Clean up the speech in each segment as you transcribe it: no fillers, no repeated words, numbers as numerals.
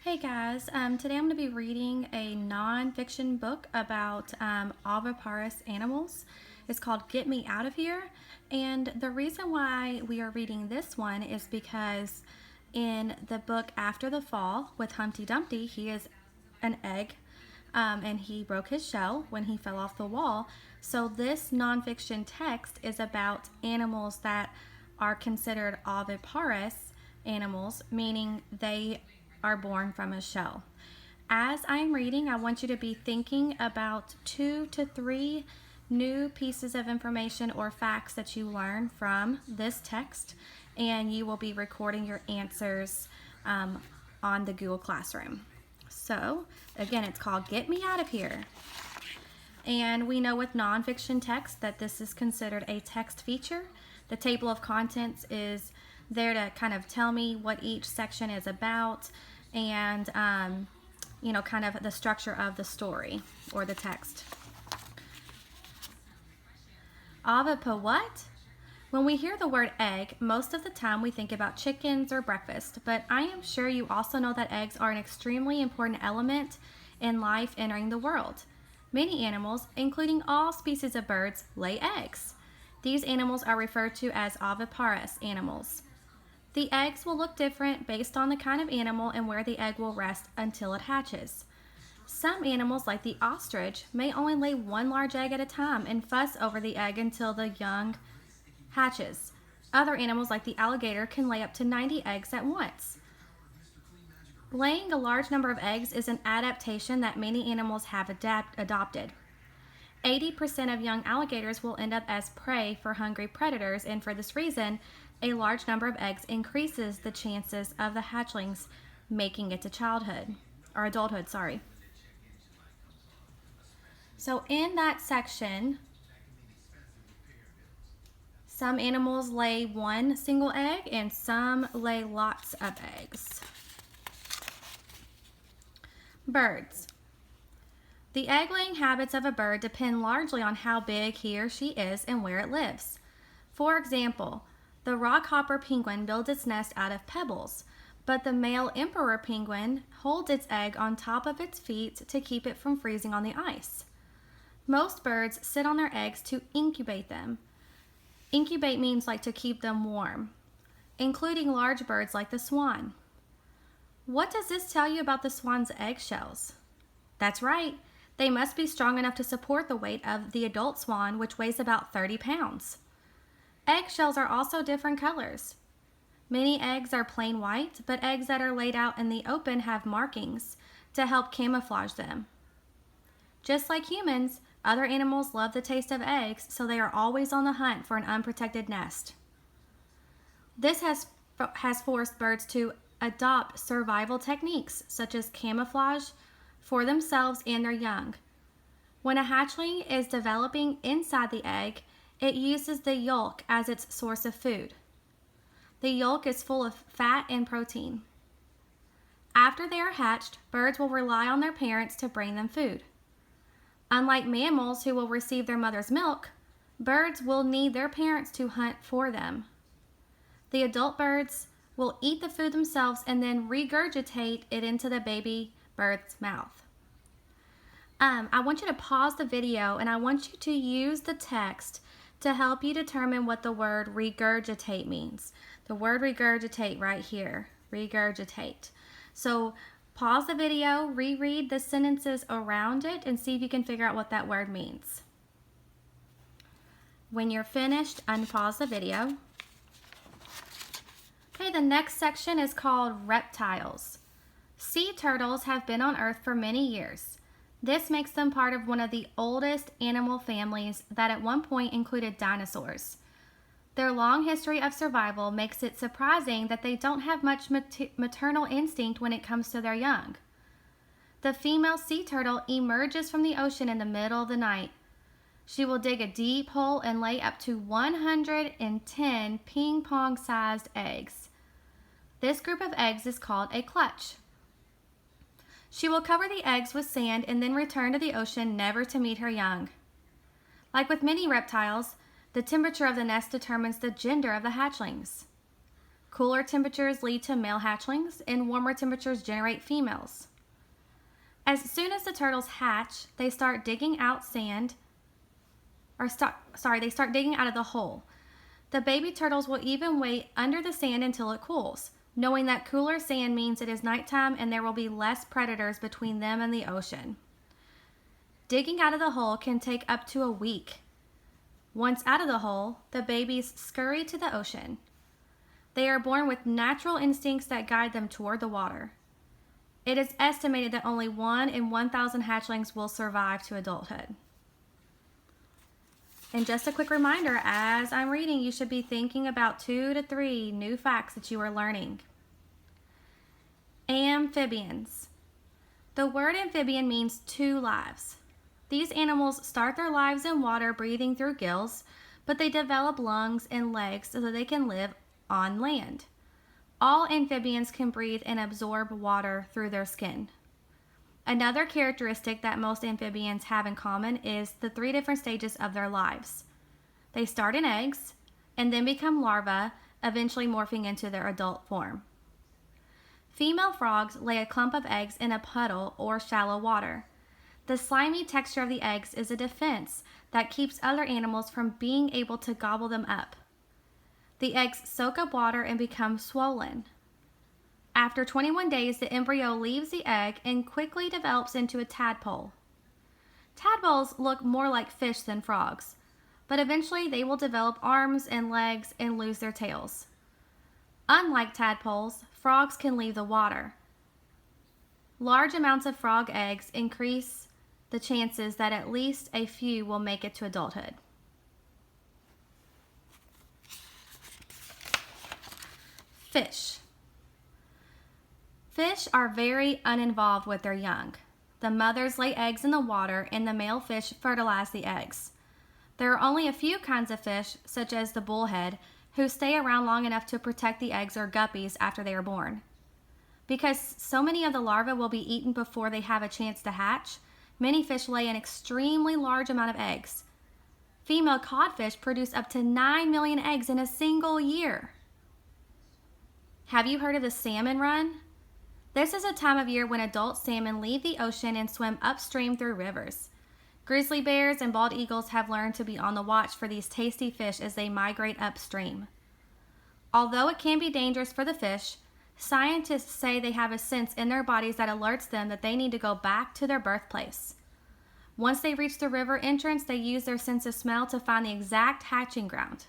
Hey guys, today I'm going to be reading a nonfiction book about oviparous animals. It's called Get Me Out of Here, and the reason why we are reading this one is because in the book After the Fall with Humpty Dumpty, he is an egg and he broke his shell when he fell off the wall. So this nonfiction text is about animals that are considered oviparous animals, meaning they are born from a shell. As I'm reading, I want you to be thinking about 2 to 3 new pieces of information or facts that you learn from this text, and you will be recording your answers on the Google Classroom. So again, it's called Get Me Out of Here. And we know with nonfiction text that this is considered a text feature. The table of contents is there to kind of tell me what each section is about and kind of the structure of the story or the text. Ovipa what? When we hear the word egg, most of the time we think about chickens or breakfast, but I am sure you also know that eggs are an extremely important element in life entering the world. Many animals, including all species of birds, lay eggs. These animals are referred to as oviparous animals. The eggs will look different based on the kind of animal and where the egg will rest until it hatches. Some animals, like the ostrich, may only lay one large egg at a time and fuss over the egg until the young hatches. Other animals, like the alligator, can lay up to 90 eggs at once. Laying a large number of eggs is an adaptation that many animals have adopted. 80% of young alligators will end up as prey for hungry predators, and for this reason, a large number of eggs increases the chances of the hatchlings making it to adulthood. So in that section, some animals lay one single egg and some lay lots of eggs. Birds. The egg-laying habits of a bird depend largely on how big he or she is and where it lives. For example, the rockhopper penguin builds its nest out of pebbles, but the male emperor penguin holds its egg on top of its feet to keep it from freezing on the ice. Most birds sit on their eggs to incubate them. Incubate means like to keep them warm, including large birds like the swan. What does this tell you about the swan's eggshells? That's right, they must be strong enough to support the weight of the adult swan, which weighs about 30 pounds. Eggshells are also different colors. Many eggs are plain white, but eggs that are laid out in the open have markings to help camouflage them. Just like humans, other animals love the taste of eggs, so they are always on the hunt for an unprotected nest. This has forced birds to adopt survival techniques such as camouflage for themselves and their young. When a hatchling is developing inside the egg, it uses the yolk as its source of food. The yolk is full of fat and protein. After they are hatched, birds will rely on their parents to bring them food. Unlike mammals who will receive their mother's milk, birds will need their parents to hunt for them. The adult birds will eat the food themselves and then regurgitate it into the baby bird's mouth. I want you to pause the video and I want you to use the text to help you determine what the word regurgitate means. The word regurgitate right here, regurgitate. So pause the video, reread the sentences around it, and see if you can figure out what that word means. When you're finished, unpause the video. Okay, the next section is called reptiles. Sea turtles have been on Earth for many years. This makes them part of one of the oldest animal families that at one point included dinosaurs. Their long history of survival makes it surprising that they don't have much maternal instinct when it comes to their young. The female sea turtle emerges from the ocean in the middle of the night. She will dig a deep hole and lay up to 110 ping-pong-sized eggs. This group of eggs is called a clutch. She will cover the eggs with sand and then return to the ocean, never to meet her young. Like with many reptiles, the temperature of the nest determines the gender of the hatchlings. Cooler temperatures lead to male hatchlings, and warmer temperatures generate females. As soon as the turtles hatch, they start digging out they start digging out of the hole. The baby turtles will even wait under the sand until it cools, knowing that cooler sand means it is nighttime and there will be less predators between them and the ocean. Digging out of the hole can take up to a week. Once out of the hole, the babies scurry to the ocean. They are born with natural instincts that guide them toward the water. It is estimated that only 1 in 1,000 hatchlings will survive to adulthood. And just a quick reminder, as I'm reading, you should be thinking about 2 to 3 new facts that you are learning. Amphibians. The word amphibian means 2 lives. These animals start their lives in water breathing through gills, but they develop lungs and legs so that they can live on land. All amphibians can breathe and absorb water through their skin. Another characteristic that most amphibians have in common is the 3 different stages of their lives. They start in eggs and then become larvae, eventually morphing into their adult form. Female frogs lay a clump of eggs in a puddle or shallow water. The slimy texture of the eggs is a defense that keeps other animals from being able to gobble them up. The eggs soak up water and become swollen. After 21 days, the embryo leaves the egg and quickly develops into a tadpole. Tadpoles look more like fish than frogs, but eventually they will develop arms and legs and lose their tails. Unlike tadpoles, frogs can leave the water. Large amounts of frog eggs increase the chances that at least a few will make it to adulthood. Fish. Fish are very uninvolved with their young. The mothers lay eggs in the water and the male fish fertilize the eggs. There are only a few kinds of fish, such as the bullhead, who stay around long enough to protect the eggs or guppies after they are born. Because so many of the larvae will be eaten before they have a chance to hatch, many fish lay an extremely large amount of eggs. Female codfish produce up to 9 million eggs in a single year. Have you heard of the salmon run? This is a time of year when adult salmon leave the ocean and swim upstream through rivers. Grizzly bears and bald eagles have learned to be on the watch for these tasty fish as they migrate upstream. Although it can be dangerous for the fish, scientists say they have a sense in their bodies that alerts them that they need to go back to their birthplace. Once they reach the river entrance, they use their sense of smell to find the exact hatching ground.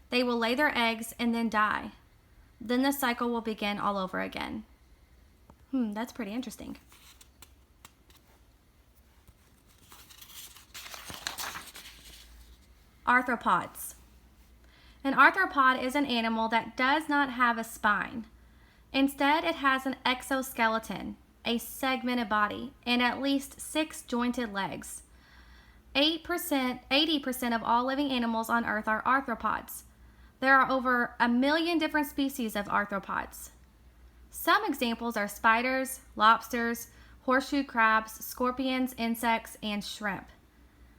They will lay their eggs and then die. Then the cycle will begin all over again. That's pretty interesting. Arthropods. An arthropod is an animal that does not have a spine. Instead, it has an exoskeleton, a segmented body, and at least 6 jointed legs. 80% of all living animals on Earth are arthropods. There are over 1 million different species of arthropods. Some examples are spiders, lobsters, horseshoe crabs, scorpions, insects, and shrimp.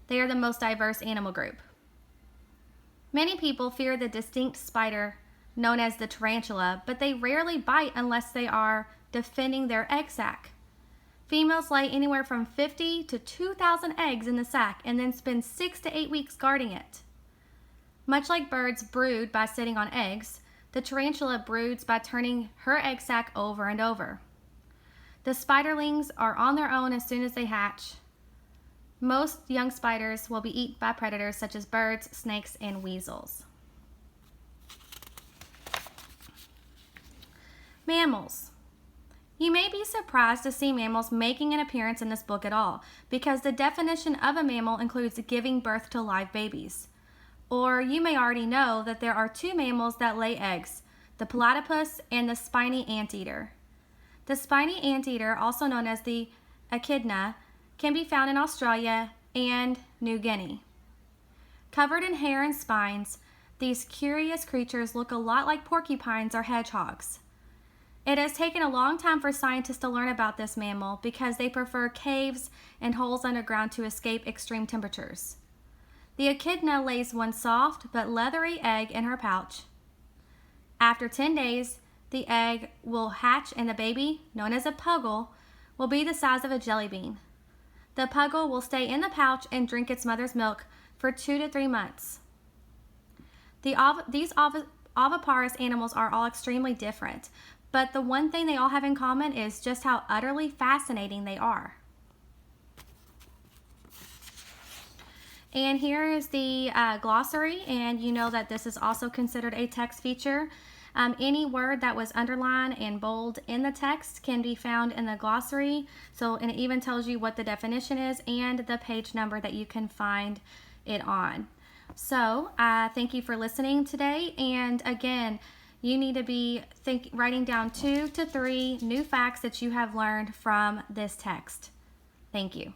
They are the most diverse animal group. Many people fear the distinct spider known as the tarantula, but they rarely bite unless they are defending their egg sac. Females lay anywhere from 50 to 2,000 eggs in the sac and then spend 6 to 8 weeks guarding it. Much like birds brood by sitting on eggs, the tarantula broods by turning her egg sac over and over. The spiderlings are on their own as soon as they hatch. Most young spiders will be eaten by predators such as birds, snakes, and weasels. Mammals. You may be surprised to see mammals making an appearance in this book at all, because the definition of a mammal includes giving birth to live babies. Or you may already know that there are 2 mammals that lay eggs, the platypus and the spiny anteater. The spiny anteater, also known as the echidna, can be found in Australia and New Guinea. Covered in hair and spines, these curious creatures look a lot like porcupines or hedgehogs. It has taken a long time for scientists to learn about this mammal because they prefer caves and holes underground to escape extreme temperatures. The echidna lays one soft but leathery egg in her pouch. After 10 days, the egg will hatch and the baby, known as a puggle, will be the size of a jelly bean. The puggle will stay in the pouch and drink its mother's milk for 2 to 3 months. These oviparous animals are all extremely different, but the one thing they all have in common is just how utterly fascinating they are. And here is the glossary, and you know that this is also considered a text feature. Any word that was underlined and bold in the text can be found in the glossary. And it even tells you what the definition is and the page number that you can find it on. So thank you for listening today. And again, you need to be writing down 2 to 3 new facts that you have learned from this text. Thank you.